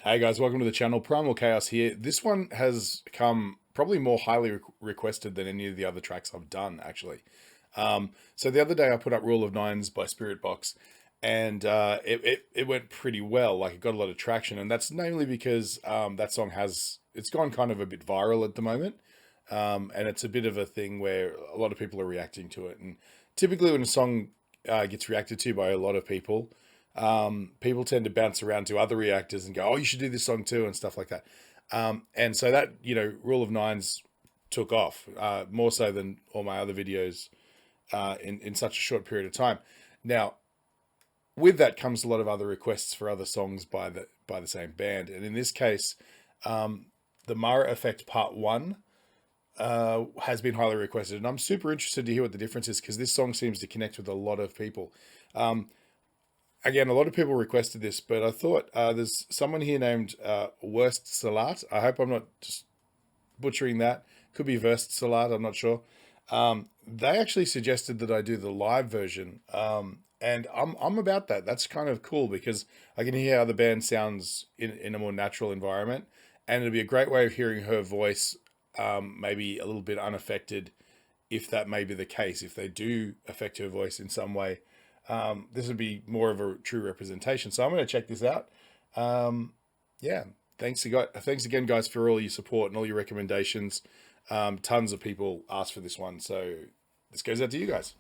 Hey guys, welcome to the channel. Primal Chaos here. This one has come probably more highly requested than any of the other tracks I've done, actually. So the other day I put up Rule of Nines by Spiritbox, and it went pretty well. Like, it got a lot of traction, and that's namely because that song it's gone kind of a bit viral at the moment, and it's a bit of a thing where a lot of people are reacting to it. And typically when a song gets reacted to by a lot of people, people tend to bounce around to other reactors and go, oh, you should do this song too, and stuff like that. And so that, Rule of Nines took off, more so than all my other videos in such a short period of time. Now, with that comes a lot of other requests for other songs by the same band. And in this case, the Mara Effect Part 1 has been highly requested. And I'm super interested to hear what the difference is, because this song seems to connect with a lot of people. Again, a lot of people requested this, but I thought there's someone here named Worst Salat. I hope I'm not just butchering that. Could be Verst Salat, I'm not sure. They actually suggested that I do the live version, and I'm about that. That's kind of cool, because I can hear how the band sounds in a more natural environment, and it'll be a great way of hearing her voice, maybe a little bit unaffected, if that may be the case. If they do affect her voice in some way, this would be more of a true representation. So I'm going to check this out. Yeah, thanks again, guys, for all your support and all your recommendations. Tons of people asked for this one, so this goes out to you guys.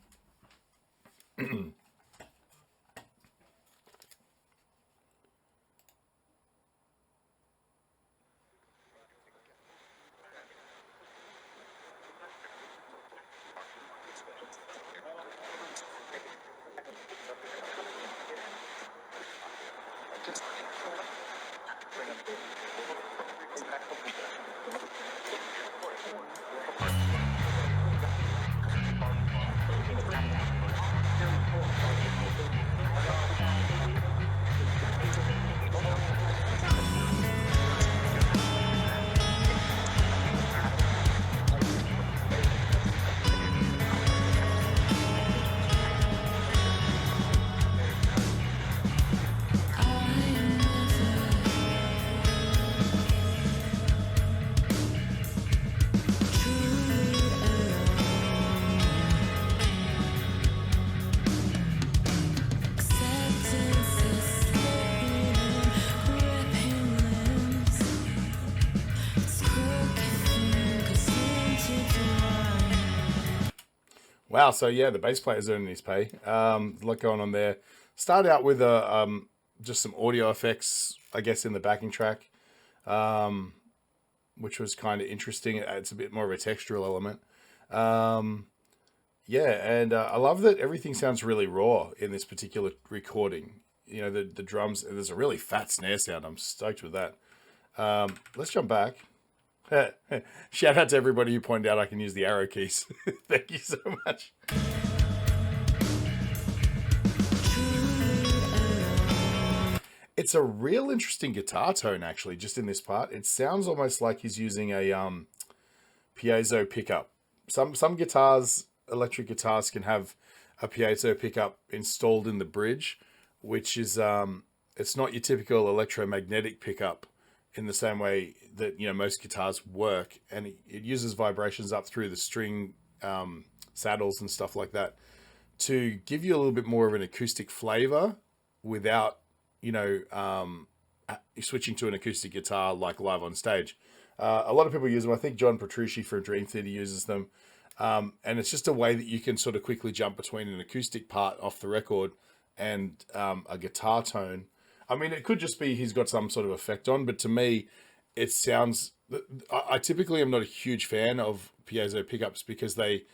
Wow, so yeah, the bass player's earning his pay. A lot going on there. Start out with just some audio effects, I guess, in the backing track, which was kind of interesting. It adds a bit more of a textural element. Yeah, and I love that everything sounds really raw in this particular recording. The drums, there's a really fat snare sound. I'm stoked with that. Let's jump back. Shout out to everybody who pointed out I can use the arrow keys. Thank you so much. It's a real interesting guitar tone, actually, just in this part. It sounds almost like he's using a piezo pickup. Some guitars, electric guitars, can have a piezo pickup installed in the bridge, which is it's not your typical electromagnetic pickup in the same way that most guitars work, and it uses vibrations up through the string saddles and stuff like that to give you a little bit more of an acoustic flavor without switching to an acoustic guitar like live on stage. A lot of people use them. I think John Petrucci from Dream Theater uses them, and it's just a way that you can sort of quickly jump between an acoustic part off the record and a guitar tone. I mean, it could just be he's got some sort of effect on, but to me, it sounds... I typically am not a huge fan of piezo pickups, because they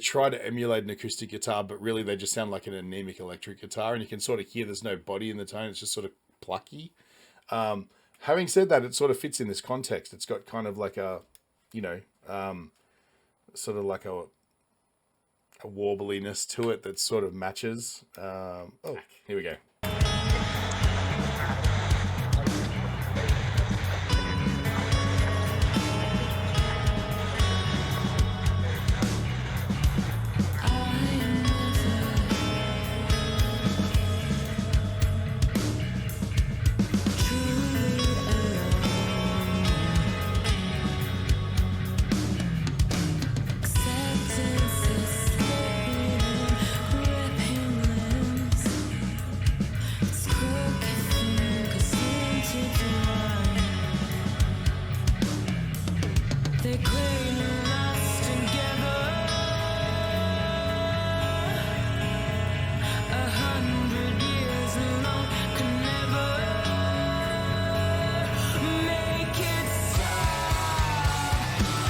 try to emulate an acoustic guitar, but really they just sound like an anemic electric guitar, and you can sort of hear there's no body in the tone. It's just sort of plucky. Having said that, it sort of fits in this context. It's got kind of like a, sort of like a warbliness to it that sort of matches. Oh, here we go.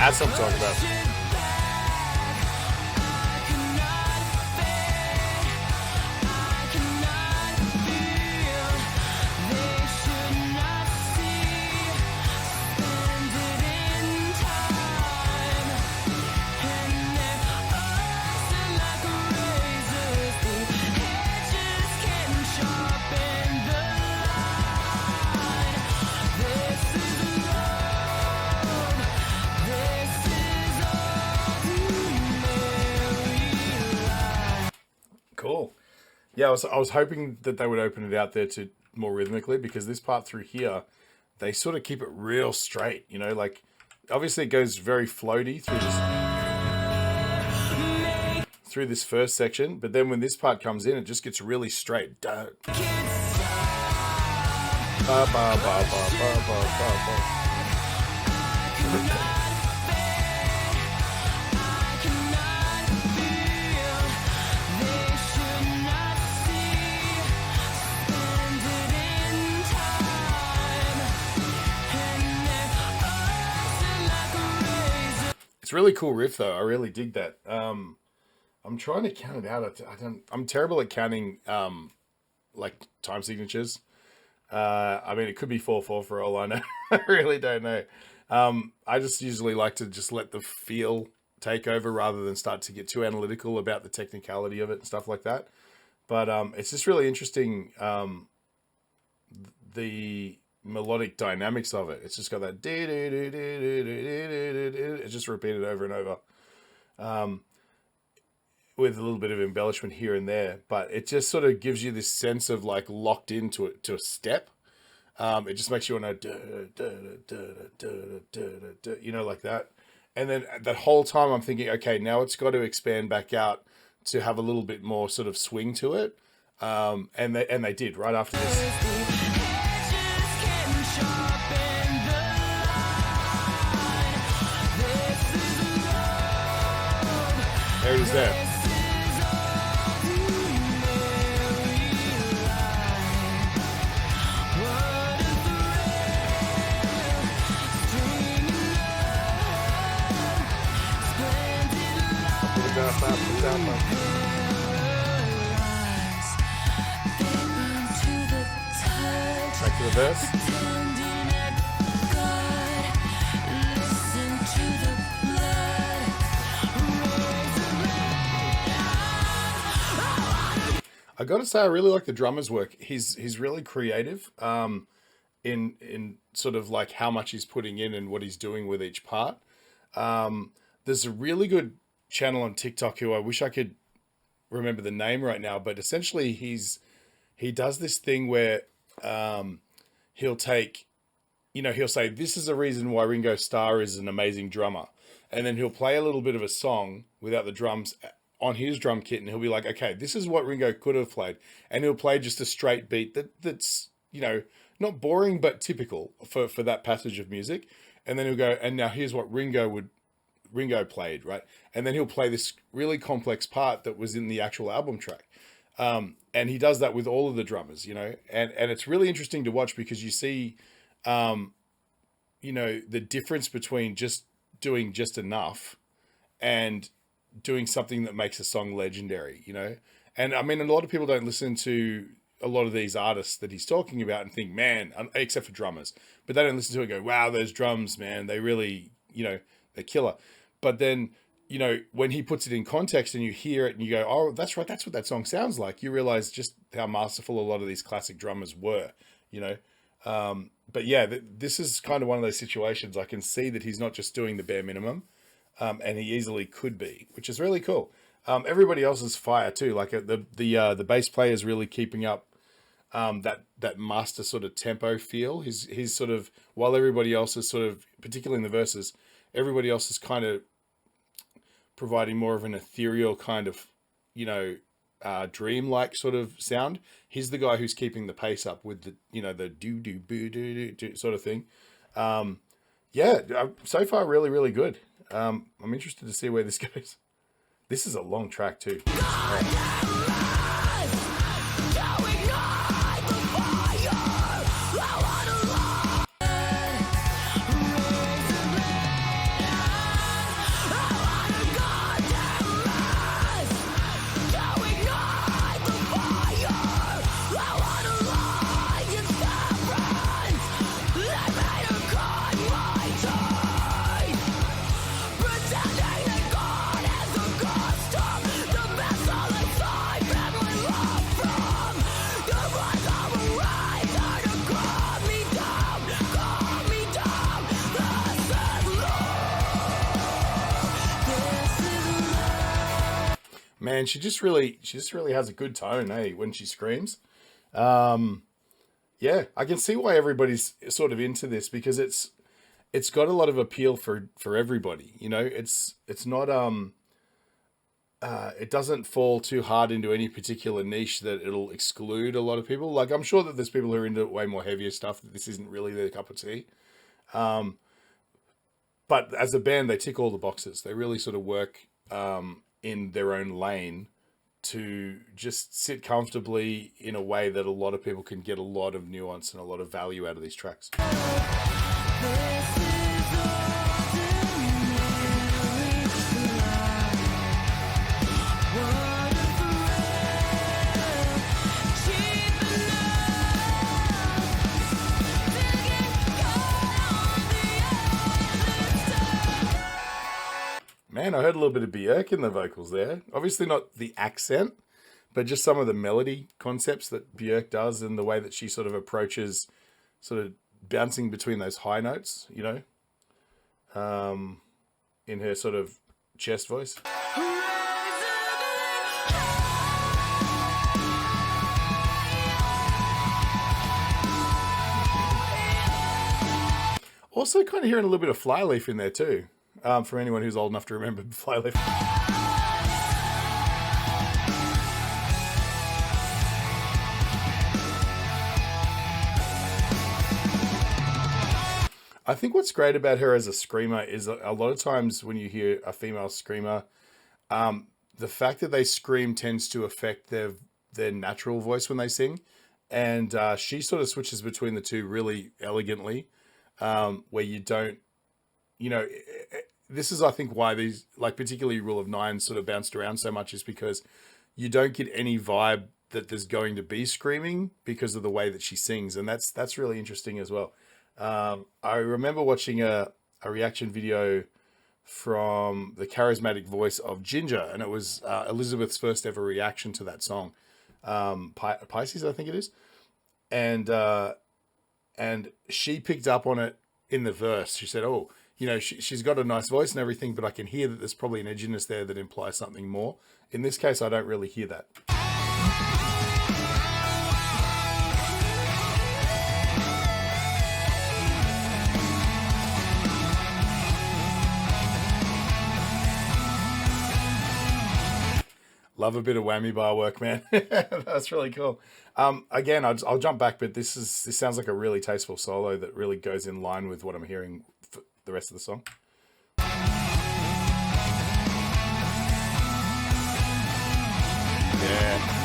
That's what I'm talking about. Cool. Yeah, I was hoping that they would open it out there to more rhythmically, because this part through here, they sort of keep it real straight, you know, like obviously it goes very floaty through this first section, but then when this part comes in, it just gets really straight. Ba, ba, ba, ba, ba, ba, ba. It's a really cool riff though. I really dig that. I'm trying to count it out. I'm terrible at counting like time signatures. I mean, it could be 4/4 for all I know. I really don't know. I just usually like to just let the feel take over rather than start to get too analytical about the technicality of it and stuff like that. But it's just really interesting, the melodic dynamics of it. It's just got that it's just repeated over and over, with a little bit of embellishment here and there, but it just sort of gives you this sense of like locked into it to a step. It just makes you want to, you know, like that. And then that whole time I'm thinking, okay, now it's got to expand back out to have a little bit more sort of swing to it. And they did right after this. There it is there. Back to the verse. I got to say, I really like the drummer's work. He's really creative in sort of like how much he's putting in and what he's doing with each part. There's a really good channel on TikTok who I wish I could remember the name right now, but essentially he does this thing where he'll take, you know, he'll say, this is the reason why Ringo Starr is an amazing drummer. And then he'll play a little bit of a song without the drums on his drum kit, and he'll be like, okay, this is what Ringo could have played. And he'll play just a straight beat that's, you know, not boring, but typical for that passage of music. And then he'll go, and now here's what Ringo played, right? And then he'll play this really complex part that was in the actual album track. And he does that with all of the drummers, you know, and it's really interesting to watch because you see, you know, the difference between just doing just enough and doing something that makes a song legendary, you know? And I mean, a lot of people don't listen to a lot of these artists that he's talking about and think, man, except for drummers, but they don't listen to it and go, wow, those drums, man, they really, you know, they're killer. But then, you know, when he puts it in context and you hear it and you go, oh, that's right, that's what that song sounds like, you realize just how masterful a lot of these classic drummers were, you know? But yeah, this is kind of one of those situations. I can see that he's not just doing the bare minimum, and he easily could be, which is really cool. Everybody else is fire too. Like the bass player is really keeping up that master sort of tempo feel. He's sort of, while everybody else is sort of, particularly in the verses, everybody else is kind of providing more of an ethereal kind of, you know, dream-like sort of sound. He's the guy who's keeping the pace up with the, you know, the do sort of thing. Yeah, so far really, really good. I'm interested to see where this goes. This is a long track too. Man, she just really has a good tone, eh, when she screams. Um, yeah, I can see why everybody's sort of into this, because it's got a lot of appeal for everybody. You know, it's not it doesn't fall too hard into any particular niche that it'll exclude a lot of people. Like, I'm sure that there's people who are into way more heavier stuff that this isn't really their cup of tea. Um, but as a band, they tick all the boxes. They really sort of work in their own lane to just sit comfortably in a way that a lot of people can get a lot of nuance and a lot of value out of these tracks. Man, I heard a little bit of Björk in the vocals there. Obviously not the accent, but just some of the melody concepts that Björk does, and the way that she sort of approaches sort of bouncing between those high notes, you know, in her sort of chest voice. Also kind of hearing a little bit of Flyleaf in there too. For anyone who's old enough to remember Flyleaf. I think what's great about her as a screamer is a lot of times when you hear a female screamer, the fact that they scream tends to affect their natural voice when they sing. And she sort of switches between the two really elegantly, where you don't, you know, this is, I think, why these, like particularly Rule of Nine sort of bounced around so much, is because you don't get any vibe that there's going to be screaming because of the way that she sings. And that's really interesting as well. I remember watching a reaction video from the charismatic voice of Ginger, and it was Elizabeth's first ever reaction to that song, Pisces, I think it is, and she picked up on it in the verse. She said, "Oh, you know, she's got a nice voice and everything, but I can hear that there's probably an edginess there that implies something more." In this case, I don't really hear that. Love a bit of whammy bar work, man. That's really cool. Again, I'll jump back, but this sounds like a really tasteful solo that really goes in line with what I'm hearing for the rest of the song. Yeah.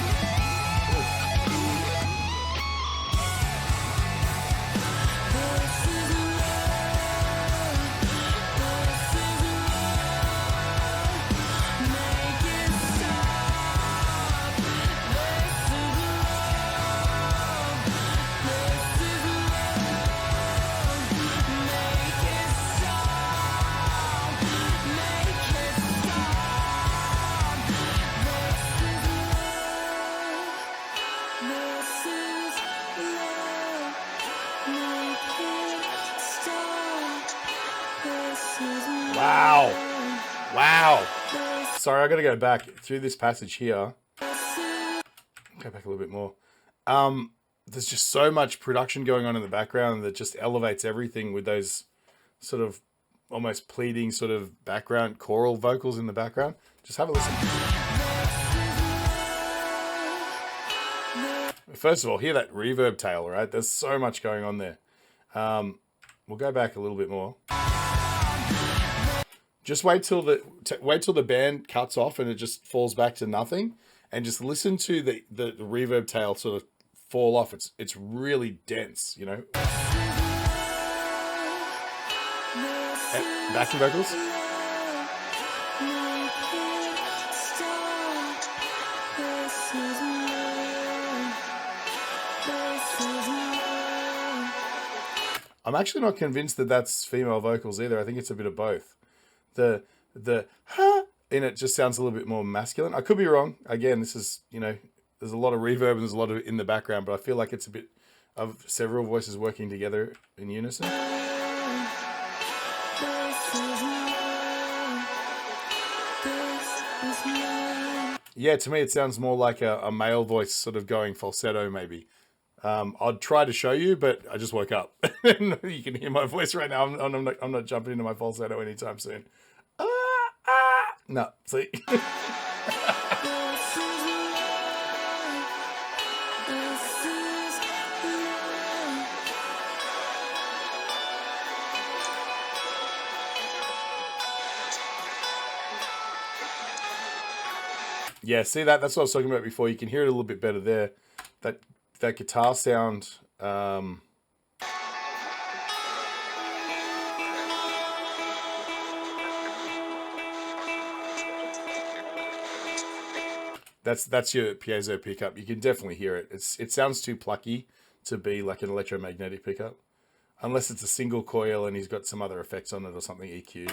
Wow. Wow. Sorry, I got to go back through this passage here. Go back a little bit more. There's just so much production going on in the background that just elevates everything with those sort of almost pleading sort of background choral vocals in the background. Just have a listen. First of all, hear that reverb tail, right? There's so much going on there. We'll go back a little bit more. Just wait till the band cuts off and it just falls back to nothing, and just listen to the reverb tail sort of fall off. It's really dense, you know. Backing vocals. I'm actually not convinced that that's female vocals either. I think it's a bit of both. The ha in it just sounds a little bit more masculine. I could be wrong. Again, this is, you know, there's a lot of reverb and there's a lot of it in the background, but I feel like it's a bit of several voices working together in unison. Yeah, to me it sounds more like a male voice sort of going falsetto maybe. I'd try to show you, but I just woke up. You can hear my voice right now. I'm not jumping into my falsetto anytime soon. Ah, ah. No, see? Yeah, see that's what I was talking about before. You can hear it a little bit better there. That guitar sound. That's your piezo pickup. You can definitely hear it. It sounds too plucky to be like an electromagnetic pickup, unless it's a single coil and he's got some other effects on it or something, EQ.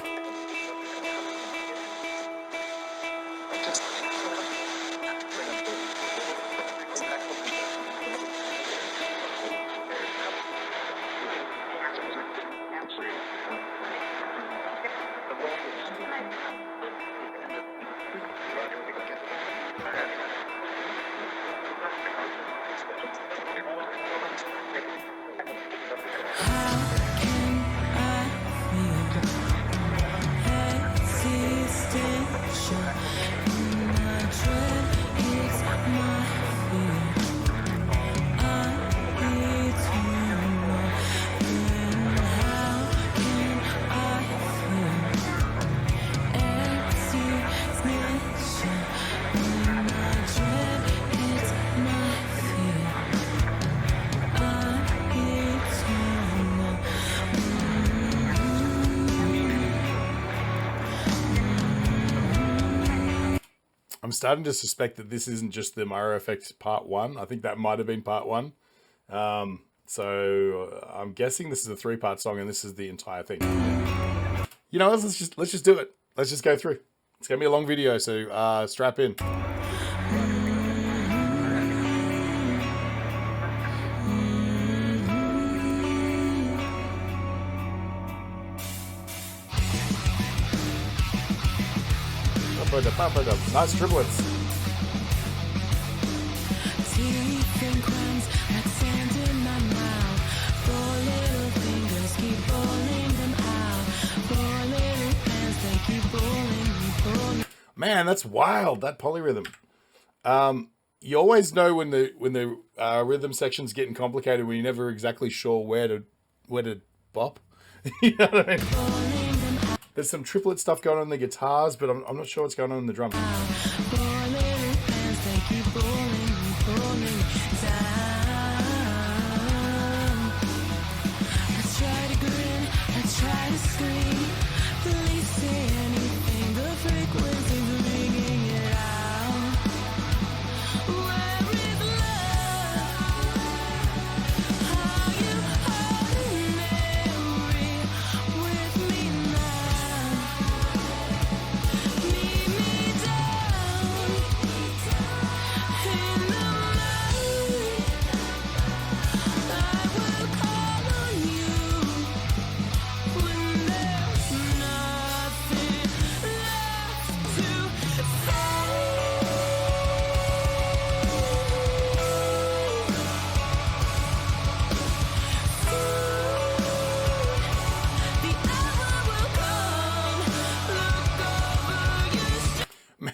I'm starting to suspect that this isn't just the Myra Effect Part 1. I think that might have been Part 1. So I'm guessing this is a 3-part song and this is the entire thing. You know, let's just do it. Let's just go through. It's gonna be a long video, so strap in. Nice triplets. Man, that's wild. That polyrhythm. You always know when the rhythm section's getting complicated when you're never exactly sure where to bop. You know what I mean? There's some triplet stuff going on in the guitars, but I'm not sure what's going on in the drums.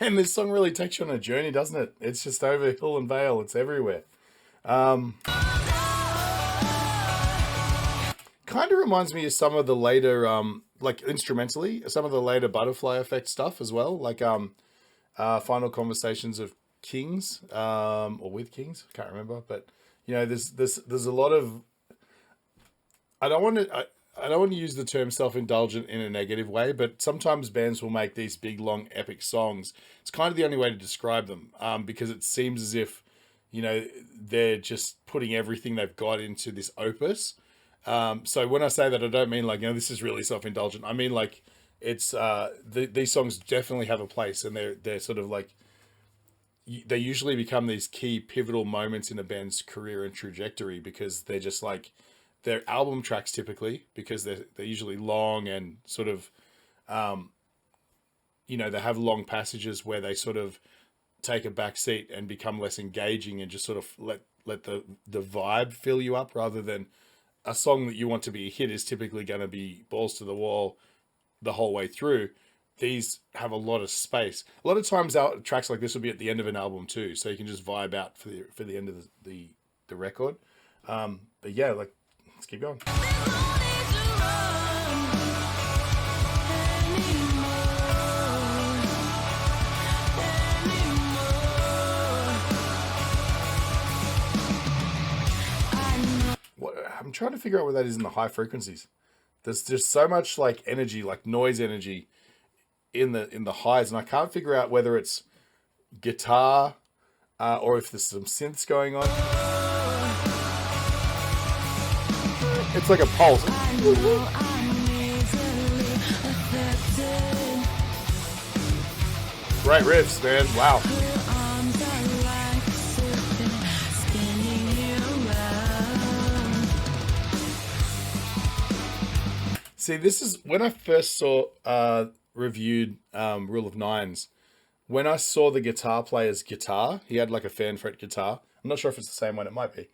Man, this song really takes you on a journey, doesn't it? It's just over hill and vale. It's everywhere. Kind of reminds me of some of the later, like instrumentally, some of the later Butterfly Effect stuff as well. Like Final Conversations of Kings, or with Kings. I can't remember, but you know, there's a lot of. I don't want to use the term self-indulgent in a negative way, but sometimes bands will make these big, long, epic songs. It's kind of the only way to describe them, because it seems as if, you know, they're just putting everything they've got into this opus. So when I say that, I don't mean like, you know, this is really self-indulgent. I mean like it's these songs definitely have a place, and they're sort of like they usually become these key pivotal moments in a band's career and trajectory because they're just like. They're album tracks typically because they're usually long and sort of, you know, they have long passages where they sort of take a back seat and become less engaging and just sort of let the vibe fill you up, rather than a song that you want to be a hit is typically going to be balls to the wall the whole way through. These have a lot of space. A lot of times tracks like this will be at the end of an album too, so you can just vibe out for the end of the record. But yeah, like, let's keep going. I'm trying to figure out what that is in the high frequencies. There's just so much like energy, like noise energy in the highs, and I can't figure out whether it's guitar or if there's some synths going on. It's like a pulse. Great riffs, man. Wow. See, this is when I first saw reviewed Rule of Nines. When I saw the guitar player's guitar, he had like a fan fret guitar. I'm not sure if it's the same one. It might be.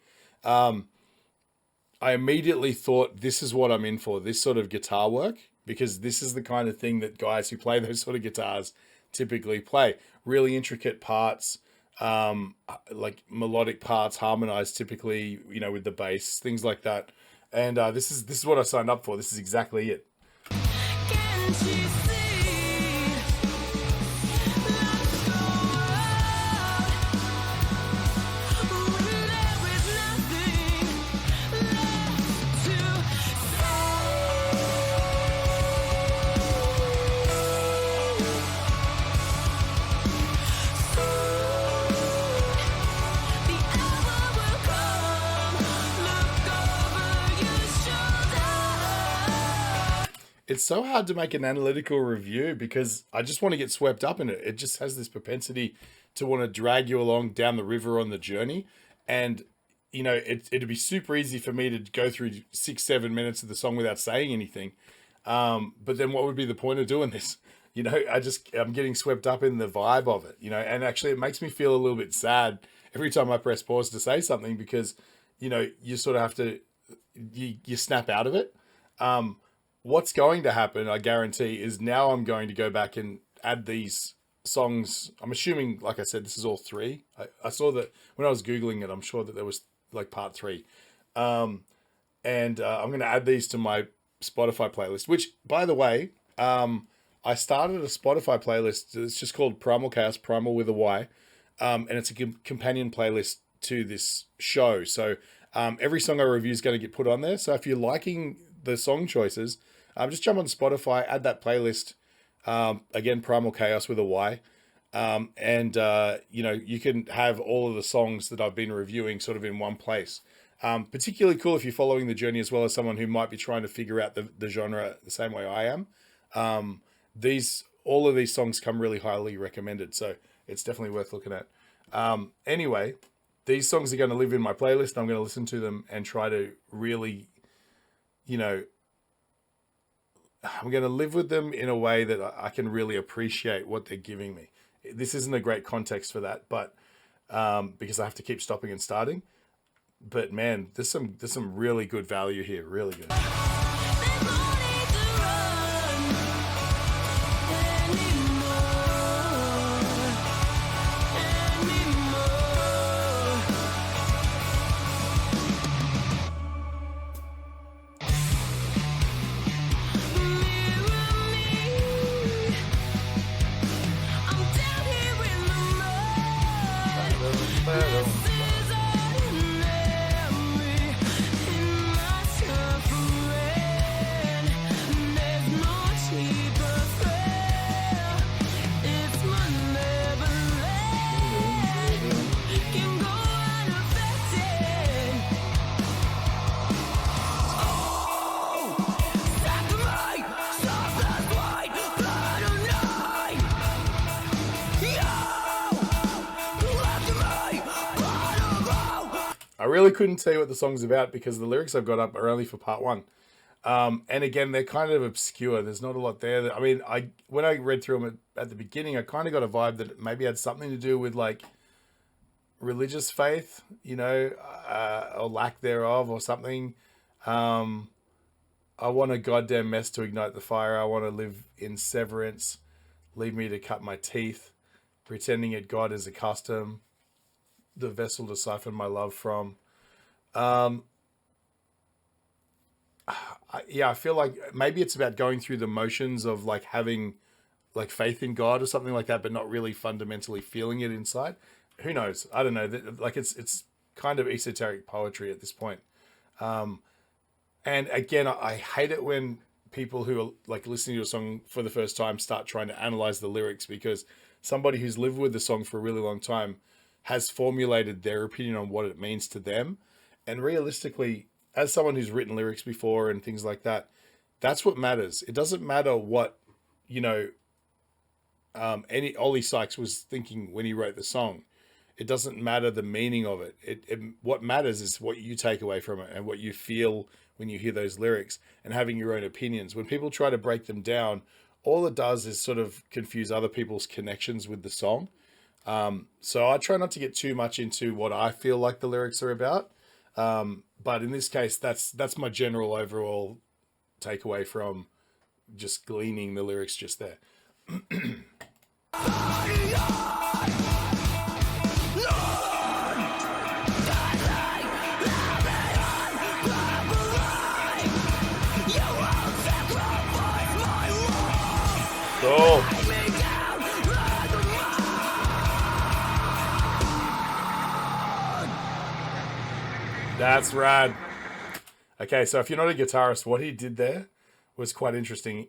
I immediately thought, this is what I'm in for, this sort of guitar work, because this is the kind of thing that guys who play those sort of guitars typically play. Really intricate parts, like melodic parts, harmonized typically, you know, with the bass, things like that. And this is what I signed up for. This is exactly it. It's so hard to make an analytical review because I just want to get swept up in it. It just has this propensity to want to drag you along down the river on the journey. And, you know, it'd be super easy for me to go through 6-7 minutes of the song without saying anything. But then what would be the point of doing this? You know, I'm getting swept up in the vibe of it, you know, and actually it makes me feel a little bit sad every time I press pause to say something because, you know, you sort of have to, you snap out of it. What's going to happen, I guarantee, is now I'm going to go back and add these songs. I'm assuming, like I said, this is all 3. I saw that when I was Googling it, I'm sure that there was like part 3. And I'm going to add these to my Spotify playlist, which, by the way, I started a Spotify playlist. It's just called Primal Chaos, Primal with a Y. And it's a companion playlist to this show. So every song I review is going to get put on there. So if you're liking the song choices, just jump on Spotify, add that playlist. Again, Primal Chaos with a Y. You know, you can have all of the songs that I've been reviewing sort of in one place. Particularly cool if you're following the journey as well as someone who might be trying to figure out the genre the same way I am. All of these songs come really highly recommended, so it's definitely worth looking at. Anyway, these songs are going to live in my playlist. I'm going to listen to them and try to really, you know, I'm going to live with them in a way that I can really appreciate what they're giving me. This isn't a great context for that, but because I have to keep stopping and starting. But man, there's some really good value here, really good. I really couldn't tell you what the song's about because the lyrics I've got up are only for part 1. And again, they're kind of obscure. There's not a lot there. I mean, when I read through them at the beginning, I kind of got a vibe that it maybe had something to do with like religious faith, you know, or lack thereof, or something. I want a goddamn mess to ignite the fire. I want to live in severance. Leave me to cut my teeth. Pretending it God is a custom. The vessel to siphon my love from. Yeah, I feel like maybe it's about going through the motions of like having like faith in God or something like that, but not really fundamentally feeling it inside. Who knows? I don't know. Like it's kind of esoteric poetry at this point. And again, I hate it when people who are like listening to a song for the first time start trying to analyze the lyrics, because somebody who's lived with the song for a really long time has formulated their opinion on what it means to them. And realistically, as someone who's written lyrics before and things like that, that's what matters. It doesn't matter what, you know, any Ollie Sykes was thinking when he wrote the song. It doesn't matter the meaning of it. What matters is what you take away from it and what you feel when you hear those lyrics, and having your own opinions. When people try to break them down, all it does is sort of confuse other people's connections with the song. So I try not to get too much into what I feel like the lyrics are about. But in this case, that's my general overall takeaway from just gleaning the lyrics just there. Cool. That's rad. Okay, so if you're not a guitarist, what he did there was quite interesting.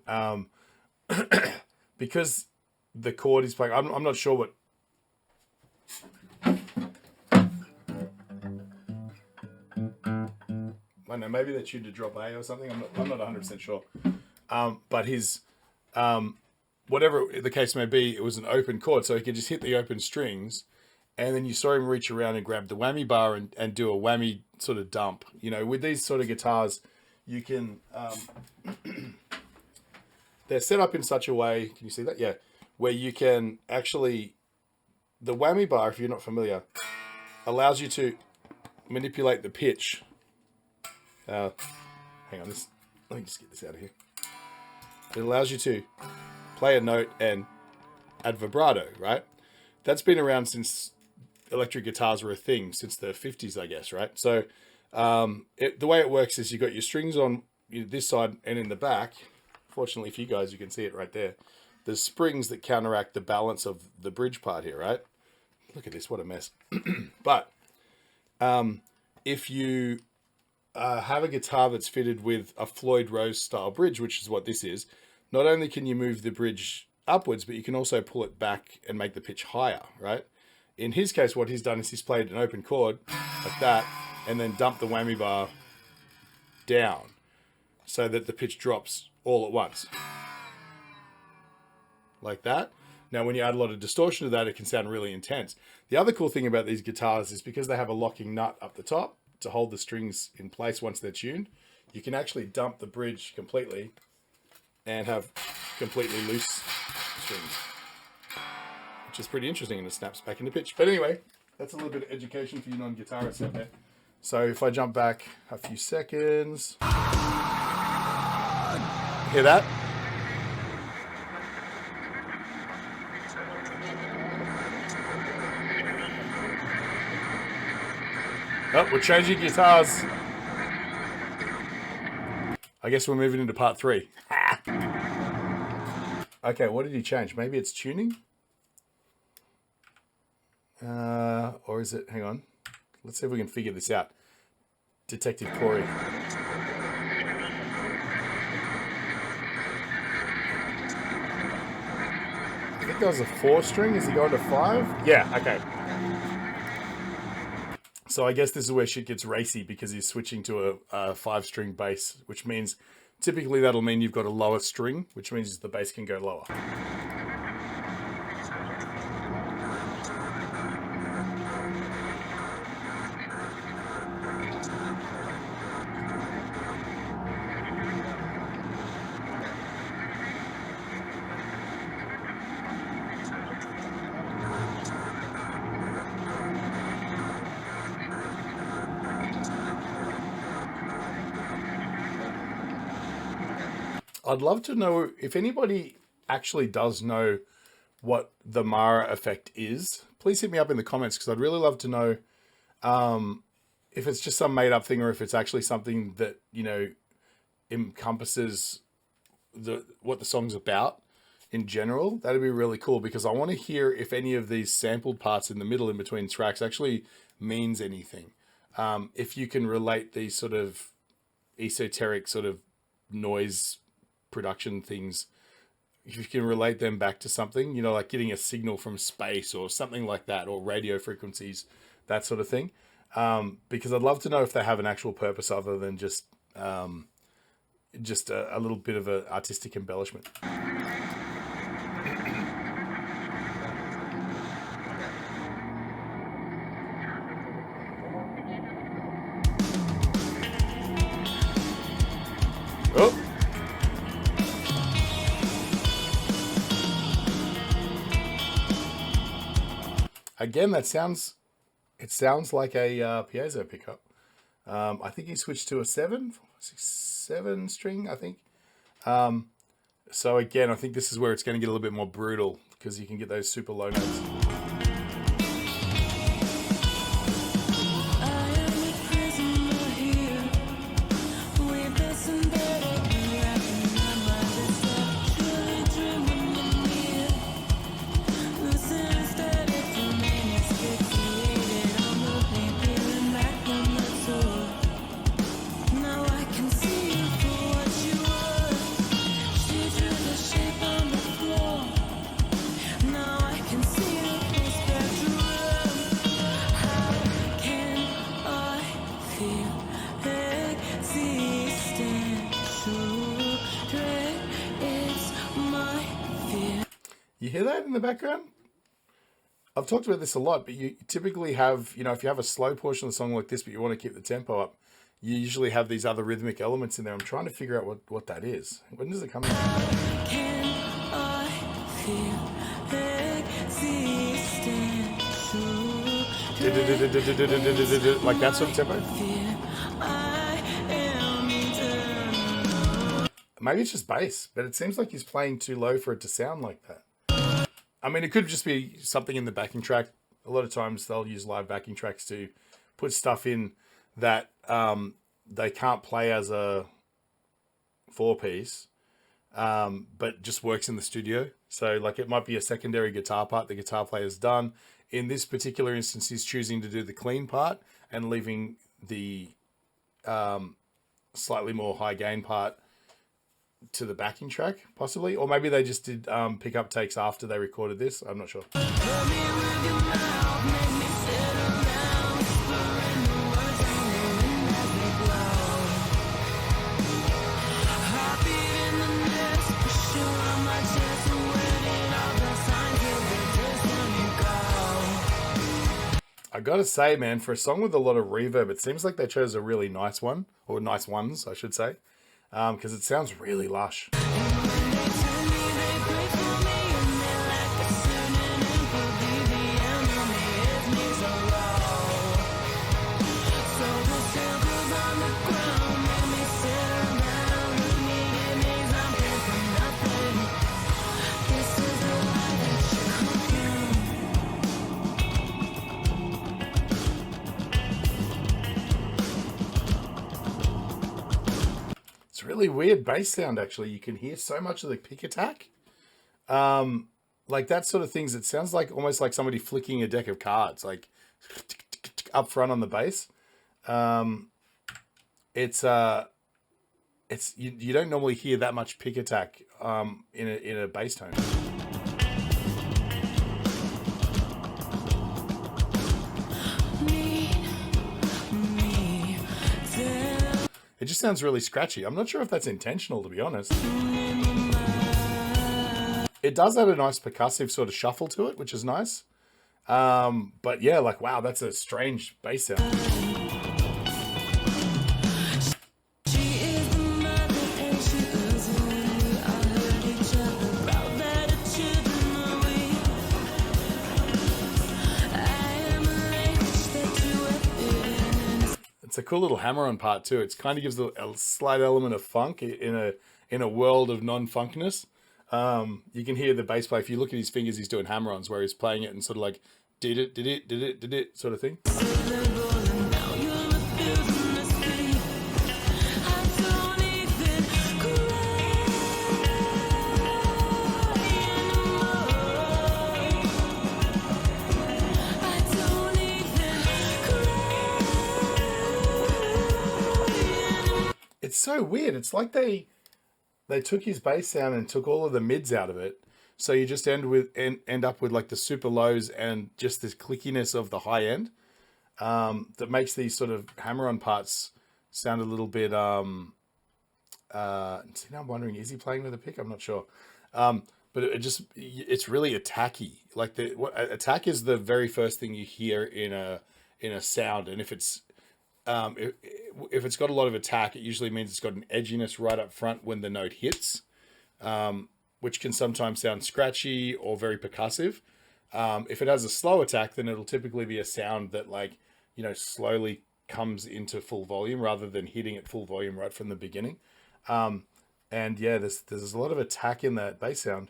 Because the chord he's playing, I'm not sure what. I don't know, maybe they tuned to drop A or something. I'm not 100% sure. But his, whatever the case may be, it was an open chord, so he could just hit the open strings, and then you saw him reach around and grab the whammy bar and do a whammy sort of dump. You know, with these sort of guitars, you can, they're set up in such a way, can you see that? Yeah, where you can actually, the whammy bar, if you're not familiar, allows you to manipulate the pitch. Hang on, let me just get this out of here. It allows you to play a note and add vibrato, right? That's been around since electric guitars were a thing, since the 50s, I guess, right? So the way it works is you've got your strings on this side and in the back. Fortunately for you guys, you can see it right there. There's springs that counteract the balance of the bridge part here, right? Look at this, what a mess. But if you have a guitar that's fitted with a Floyd Rose style bridge, which is what this is, not only can you move the bridge upwards, but you can also pull it back and make the pitch higher, right? In his case, what he's done is he's played an open chord like that, and then dumped the whammy bar down so that the pitch drops all at once. Like that. Now, when you add a lot of distortion to that, it can sound really intense. The other cool thing about these guitars is because they have a locking nut up the top to hold the strings in place once they're tuned, you can actually dump the bridge completely and have completely loose strings, which is pretty interesting, and it snaps back into pitch. But anyway, that's a little bit of education for you non-guitarists out there. So if I jump back a few seconds, hear that? Oh, we're changing guitars. I guess we're moving into part 3. Okay, what did he change? Maybe it's tuning? Or is it, hang on. Let's see if we can figure this out. Detective Corey. I think that was a 4 string. Is he going to 5? Yeah, okay. So I guess this is where shit gets racy, because he's switching to a 5-string bass, which means typically that'll mean you've got a lower string, which means the bass can go lower. I'd love to know if anybody actually does know what the Mara effect is. Please hit me up in the comments, because I'd really love to know if it's just some made up thing, or if it's actually something that, you know, encompasses what the song's about in general. That'd be really cool, because I want to hear if any of these sampled parts in the middle in between tracks actually means anything. If you can relate these sort of esoteric sort of noise production things, if you can relate them back to something, you know, like getting a signal from space or something like that, or radio frequencies, that sort of thing. Because I'd love to know if they have an actual purpose other than just a little bit of an artistic embellishment. Oh. Again, it sounds like a piezo pickup. I think he switched to a 7 string, I think. So again, I think this is where it's going to get a little bit more brutal, because you can get those super low notes. You hear that in the background? I've talked about this a lot, but you typically have, you know, if you have a slow portion of the song like this, but you want to keep the tempo up, you usually have these other rhythmic elements in there. I'm trying to figure out what that is. When does it come in? Like that sort of tempo? Maybe it's just bass, but it seems like he's playing too low for it to sound like that. I mean, it could just be something in the backing track. A lot of times they'll use live backing tracks to put stuff in that they can't play as a 4-piece, but just works in the studio. So like it might be a secondary guitar part the guitar player's done. In this particular instance, he's choosing to do the clean part and leaving the slightly more high gain part to the backing track, possibly. Or maybe they just did pickup takes after they recorded this. I'm not sure. I gotta say, man, for a song with a lot of reverb, it seems like they chose a really nice one, or nice ones, I should say, because it sounds really lush. Really weird bass sound, actually. You can hear so much of the pick attack, like that sort of things. It sounds like almost like somebody flicking a deck of cards, like up front on the bass. It's you don't normally hear that much pick attack in a bass tone. It just sounds really scratchy. I'm not sure if that's intentional, to be honest. It does add a nice percussive sort of shuffle to it, which is nice. But yeah, like, wow, that's a strange bass sound. It's a cool little hammer-on part too. It kind of gives a slight element of funk in in a world of non-funkness. You can hear the bass player. If you look at his fingers, he's doing hammer-ons where he's playing it and sort of like did it sort of thing. It's so weird. It's like they took his bass sound and took all of the mids out of it. So you just end up with like the super lows and just this clickiness of the high end, that makes these sort of hammer-on parts sound a little bit. See, now I'm wondering, is he playing with a pick? I'm not sure. But it's really attacky. Like attack is the very first thing you hear in a sound, and if it's got a lot of attack, it usually means it's got an edginess right up front when the note hits, which can sometimes sound scratchy or very percussive. If it has a slow attack, then it'll typically be a sound that, like, slowly comes into full volume rather than hitting at full volume right from the beginning. And yeah, there's a lot of attack in that bass sound,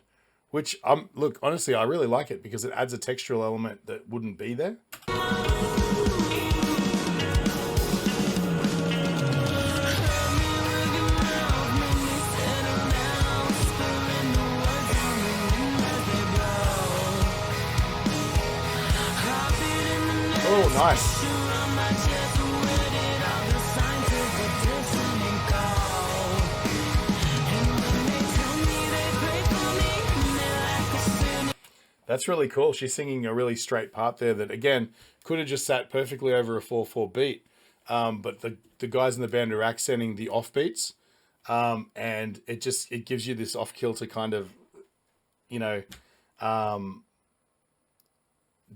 which look, honestly, I really like it because it adds a textural element that wouldn't be there. Oh, nice. That's really cool. She's singing a really straight part there that, again, could have just sat perfectly over a 4/4 beat. But the guys in the band are accenting the offbeats. And it gives you this off-kilter kind of,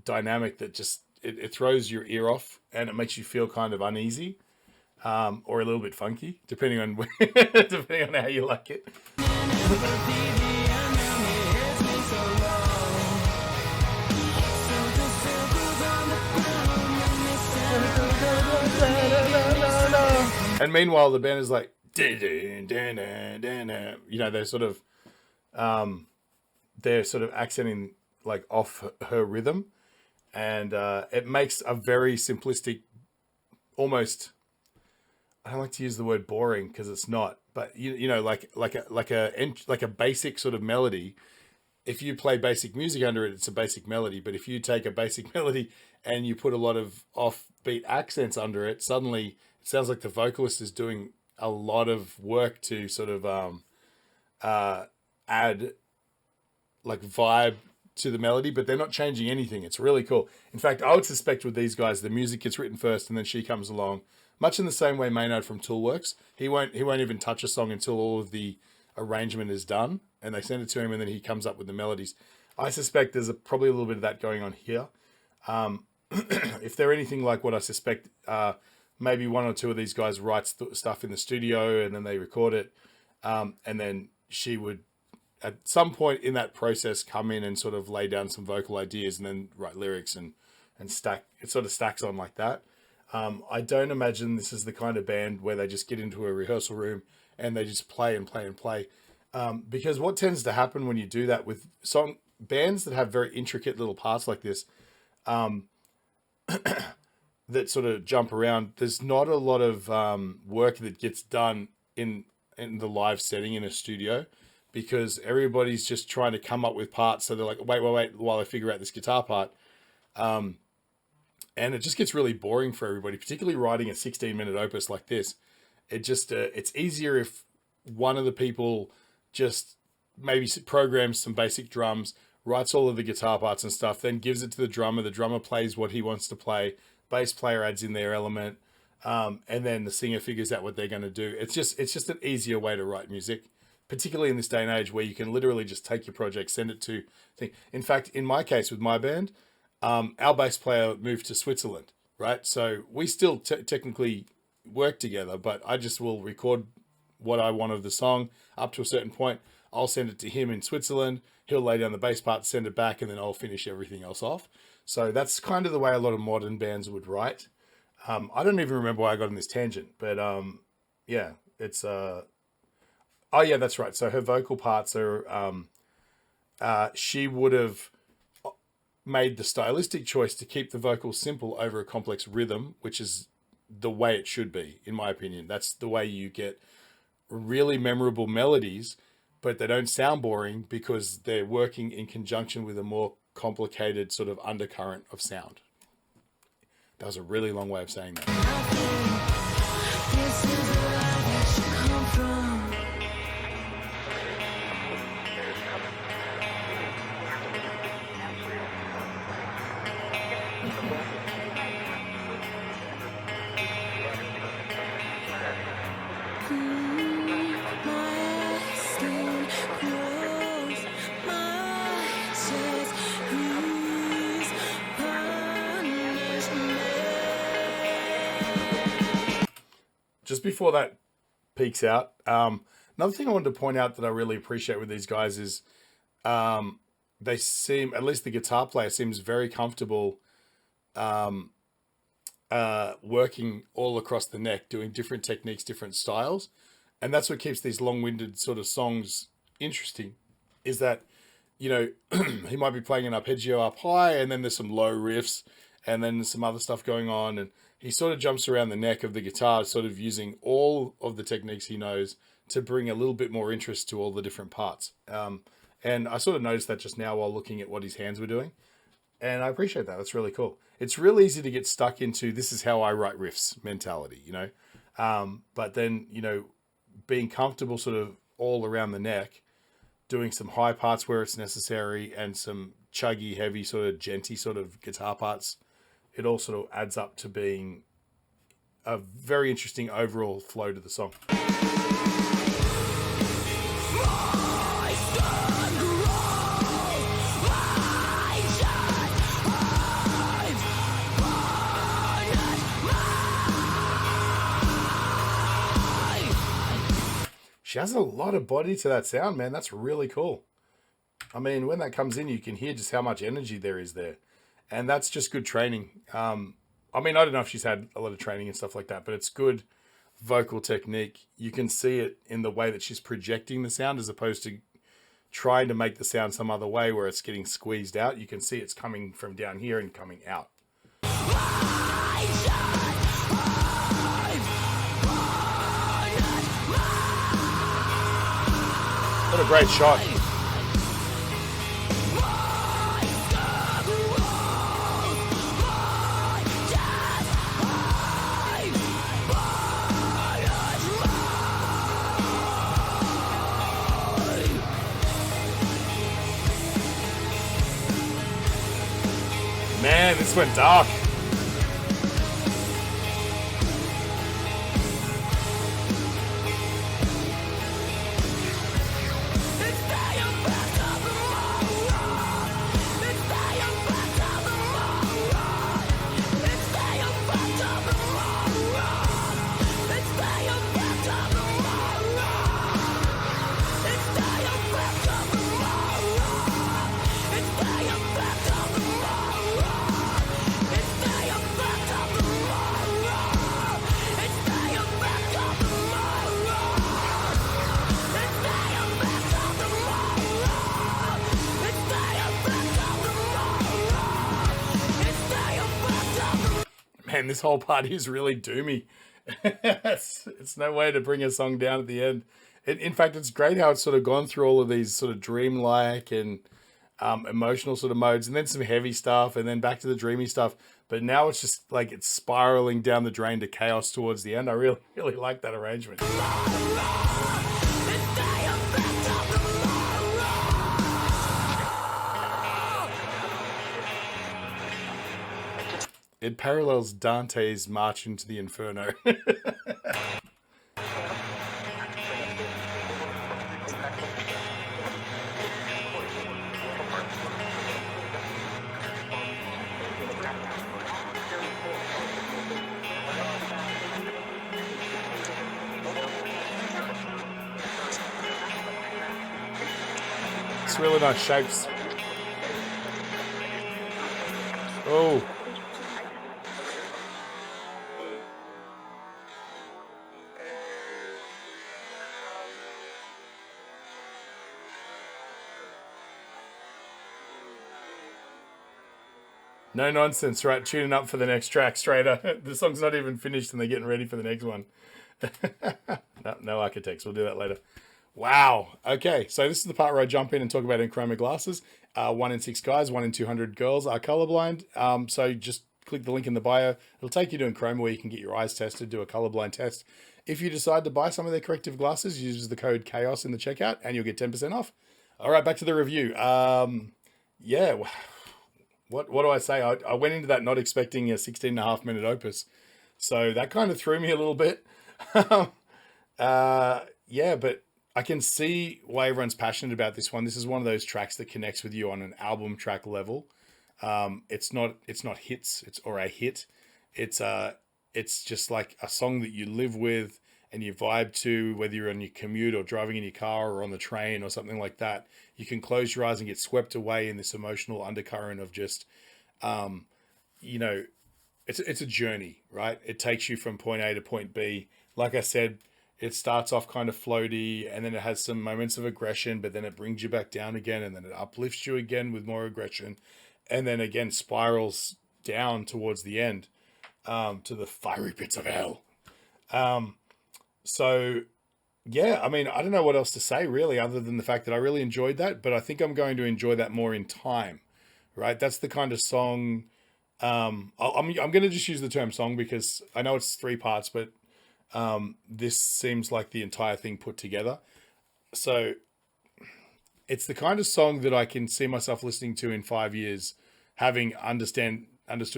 dynamic that just, it throws your ear off and it makes you feel kind of uneasy, or a little bit funky, depending on depending on how you like it. And meanwhile, the band is like, they're sort of accenting like off her rhythm, and it makes a very simplistic, almost, I don't like to use the word boring because it's not, but like a basic sort of melody. If you play basic music under it, it's a basic melody. But if you take a basic melody and you put a lot of offbeat accents under it, suddenly it sounds like the vocalist is doing a lot of work to sort of add like vibe to the melody, but they're not changing anything. It's really cool. In fact, I would suspect with these guys, the music gets written first and then she comes along, much in the same way Maynard from Tool works. He won't even touch a song until all of the arrangement is done, and they send it to him, and then he comes up with the melodies. I suspect there's probably a little bit of that going on here. If they're anything like what I suspect, maybe one or two of these guys write stuff in the studio and then they record it, and then she would at some point in that process come in and sort of lay down some vocal ideas and then write lyrics and stack. It sort of stacks on like that. I don't imagine this is the kind of band where they just get into a rehearsal room and they just play and play and play. Because what tends to happen when you do that with bands that have very intricate little parts like this, that sort of jump around, there's not a lot of work that gets done in the live setting in a studio, because everybody's just trying to come up with parts. So they're like, wait, while I figure out this guitar part. And it just gets really boring for everybody, particularly writing a 16-minute opus like this. It just, it's easier if one of the people just maybe programs some basic drums, writes all of the guitar parts and stuff, then gives it to the drummer plays what he wants to play, bass player adds in their element, and then the singer figures out what they're going to do. It's just an easier way to write music, particularly in this day and age where you can literally just take your project, send it to thing. In fact, in my case with my band, our bass player moved to Switzerland, right? So we still technically work together, but I just will record what I want of the song up to a certain point. I'll send it to him in Switzerland. He'll lay down the bass part, send it back, and then I'll finish everything else off. So that's kind of the way a lot of modern bands would write. I don't even remember why I got on this tangent, but yeah, it's Oh yeah, that's right. So her vocal parts are, she would have made the stylistic choice to keep the vocals simple over a complex rhythm, which is the way it should be, in my opinion. That's the way you get really memorable melodies, but they don't sound boring because they're working in conjunction with a more complicated sort of undercurrent of sound. That was a really long way of saying that. Just before that peaks out, another thing I wanted to point out that I really appreciate with these guys is they seem, at least the guitar player seems very comfortable working all across the neck, doing different techniques, different styles. And that's what keeps these long-winded sort of songs interesting, is that, you know, he might be playing an arpeggio up high and then there's some low riffs and then there's some other stuff going on. And he sort of jumps around the neck of the guitar, sort of using all of the techniques he knows to bring a little bit more interest to all the different parts. And I sort of noticed that just now while looking at what his hands were doing. And I appreciate that. That's really cool. It's really easy to get stuck into this is how I write riffs mentality, you know. But then, you know, being comfortable sort of all around the neck, doing some high parts where it's necessary and some chuggy, heavy, sort of genty sort of guitar parts, it all sort of adds up to being a very interesting overall flow to the song. She has a lot of body to that sound, man. That's really cool. I mean, when that comes in, you can hear just how much energy there is there. And that's just good training. I mean, I don't know if she's had a lot of training and stuff like that, but it's good vocal technique. You can see it in the way that she's projecting the sound as opposed to trying to make the sound some other way where it's getting squeezed out. You can see it's coming from down here and coming out. What a great shot. Man, this went dark. Man, this whole party is really doomy. It's no way to bring a song down at the end. In fact, it's great how it's sort of gone through all of these sort of dreamlike and emotional sort of modes, and then some heavy stuff, and then back to the dreamy stuff. But now it's just like it's spiraling down the drain to chaos towards the end. I really, really like that arrangement. It parallels Dante's March into the Inferno. It's really nice shapes. Oh. No nonsense, right? Tuning up for the next track straight up. The song's not even finished and they're getting ready for the next one. No architects. We'll do that later. Wow. Okay, so this is the part where I jump in and talk about Enchroma Glasses. 1 in 6 guys, 1 in 200 girls are colorblind. So just click the link in the bio. It'll take you to Enchroma where you can get your eyes tested, do a colorblind test. If you decide to buy some of their corrective glasses, use the code CHAOS in the checkout and you'll get 10% off. All right, back to the review. Yeah, what do I say? I went into that not expecting a 16.5-minute opus. So that kind of threw me a little bit. Yeah, but I can see why everyone's passionate about this one. This is one of those tracks that connects with you on an album track level. It's not hits, or a hit. It's just like a song that you live with and you vibe to, whether you're on your commute or driving in your car or on the train or something like that. You can close your eyes and get swept away in this emotional undercurrent of just, you know, it's a journey, right? It takes you from point A to point B. Like I said, it starts off kind of floaty and then it has some moments of aggression, but then it brings you back down again and then it uplifts you again with more aggression and then again spirals down towards the end, to the fiery pits of hell. So yeah, I mean, I don't know what else to say really, other than the fact that I really enjoyed that, but I think I'm going to enjoy that more in time, right? That's the kind of song. I'm going to just use the term song because I know it's 3 parts, but this seems like the entire thing put together. So it's the kind of song that I can see myself listening to in 5 years, having understood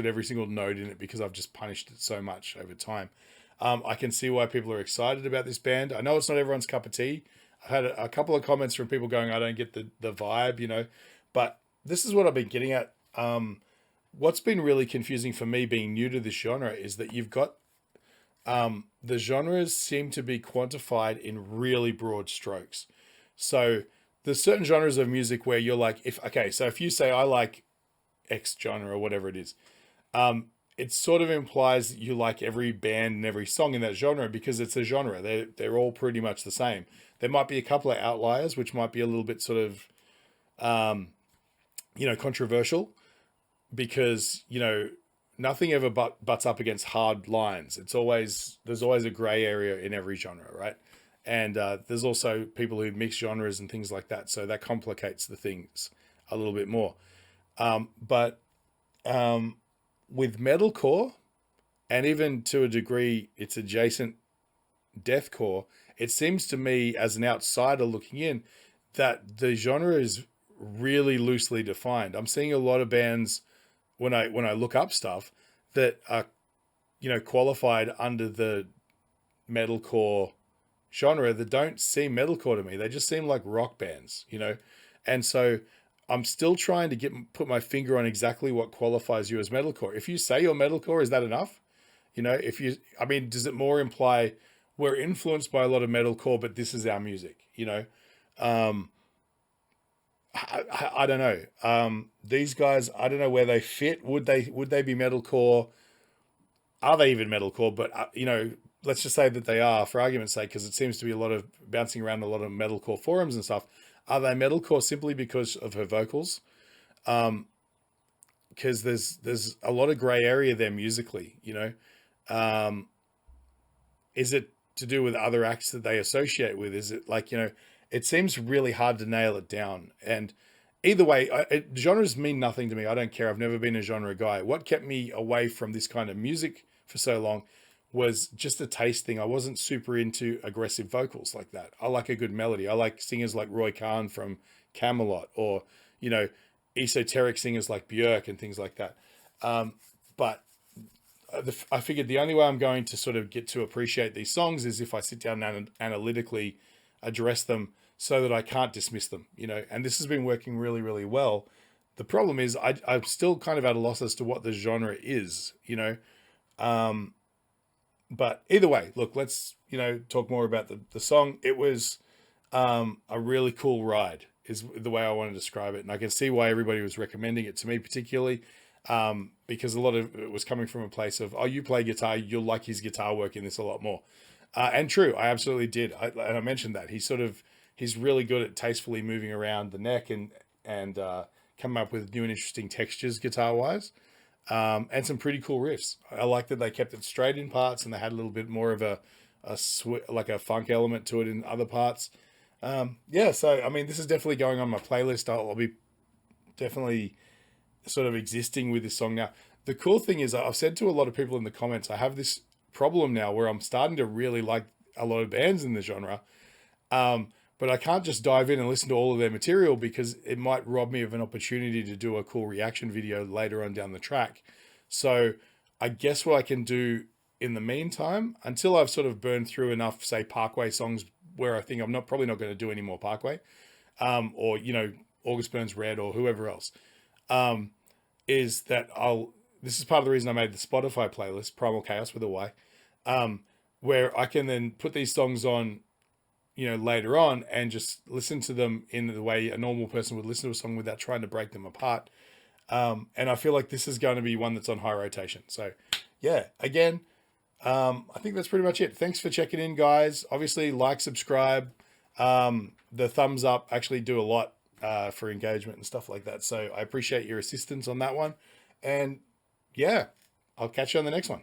every single note in it because I've just punished it so much over time. I can see why people are excited about this band. I know it's not everyone's cup of tea. I had a couple of comments from people going, I don't get the vibe, you know, but this is what I've been getting at. What's been really confusing for me being new to this genre is that you've got, the genres seem to be quantified in really broad strokes. So there's certain genres of music where you're like, so if you say I like X genre or whatever it is, it sort of implies that you like every band and every song in that genre because it's a genre. They're all pretty much the same. There might be a couple of outliers, which might be a little bit sort of, controversial because, nothing ever butts up against hard lines. There's always a gray area in every genre, right? And there's also people who mix genres and things like that. So that complicates the things a little bit more. But with metalcore, and even to a degree, its adjacent deathcore, it seems to me as an outsider looking in that the genre is really loosely defined. I'm seeing a lot of bands when I look up stuff that are, qualified under the metalcore genre that don't seem metalcore to me. They just seem like rock bands, and so I'm still trying to put my finger on exactly what qualifies you as metalcore. If you say you're metalcore, is that enough? Does it more imply we're influenced by a lot of metalcore, but this is our music? I don't know. These guys, I don't know where they fit. Would they be metalcore? Are they even metalcore? But let's just say that they are, for argument's sake, because it seems to be a lot of bouncing around a lot of metalcore forums and stuff. Are they metalcore simply because of her vocals? Because there's a lot of gray area there musically. Is it to do with other acts that they associate with? Is it like, it seems really hard to nail it down. And either way, genres mean nothing to me. I don't care. I've never been a genre guy. What kept me away from this kind of music for so long was just a taste thing. I wasn't super into aggressive vocals like that. I like a good melody. I like singers like Roy Khan from Camelot, or, esoteric singers like Björk and things like that. But I figured the only way I'm going to sort of get to appreciate these songs is if I sit down and analytically address them so that I can't dismiss them, and this has been working really, really well. The problem is I'm still kind of at a loss as to what the genre is, but either way, look, let's, talk more about the song. It was a really cool ride is the way I want to describe it. And I can see why everybody was recommending it to me, particularly because a lot of it was coming from a place of, oh, you play guitar, you'll like his guitar work in this a lot more. And true, I absolutely did. And I mentioned that he's really good at tastefully moving around the neck and coming up with new and interesting textures guitar wise. and some pretty cool riffs. I like that they kept it straight in parts and they had a little bit more of a like a funk element to it in other parts. Yeah, so I mean, this is definitely going on my playlist. I'll be definitely sort of existing with this song now. The cool thing is, I've said to a lot of people in the comments, I have this problem now where I'm starting to really like a lot of bands in the genre, but I can't just dive in and listen to all of their material because it might rob me of an opportunity to do a cool reaction video later on down the track. So I guess what I can do in the meantime, until I've sort of burned through enough, say, Parkway songs where I think I'm probably not going to do any more Parkway, or, you know, August Burns Red or whoever else, is that this is part of the reason I made the Spotify playlist, Primal Chaos with a Y, where I can then put these songs on, you know, later on and just listen to them in the way a normal person would listen to a song without trying to break them apart. And I feel like this is going to be one that's on high rotation. So yeah, again, I think that's pretty much it. Thanks for checking in, guys. Obviously, like, subscribe. The thumbs up actually do a lot for engagement and stuff like that. So I appreciate your assistance on that one. And yeah, I'll catch you on the next one.